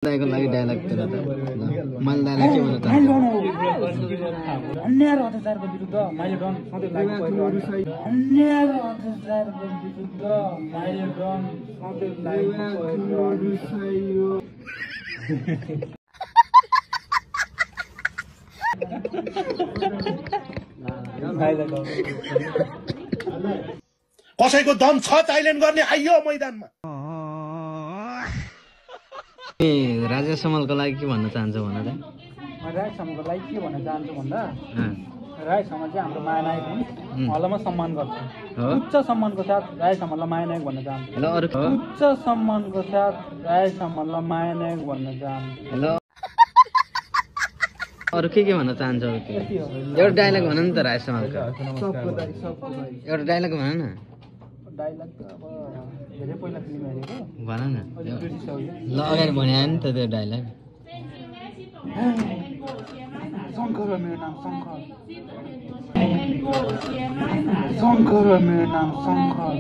दाइको लागि डायलग तेरो त मैले दाइलाई के भन्न चाहन्छु अन्याय र अत्याचारको विरुद्ध मैले डन सधैँ लागेको अन्याय र अत्याचारको विरुद्ध मैले डन सधैँ लागेको कसैको दम छ थाइल्यान्ड गर्ने आइयो मैदानमा। राजेश समलको लागि के भन्न चाहन्छु भन त? राजेश समलको लागि के भन्न चाहन्छु भन्दा राजेश समल चाहिँ हाम्रो महानायक हुन्। उहाँलाई म सम्मान गर्छु। उच्च सम्मानको साथ राजेश समललाई महानायक भन्न चाहन्छु। उच्च सम्मानको साथ राजेश समललाई महानायक भन्न चाहन्छु। हेलो अरु के भन्न चाहन्छ? एउटा डायलग भन नि त राजेश समलको। एउटा डायलग भन न। डायलग त अब धेरै पहिला फिल्म हेरेको भन न। ल अगाडि भने नि त त्यो डायलग। शङ्कर हो मेरो नाम शङ्कर। शङ्कर हो मेरो नाम शङ्कर।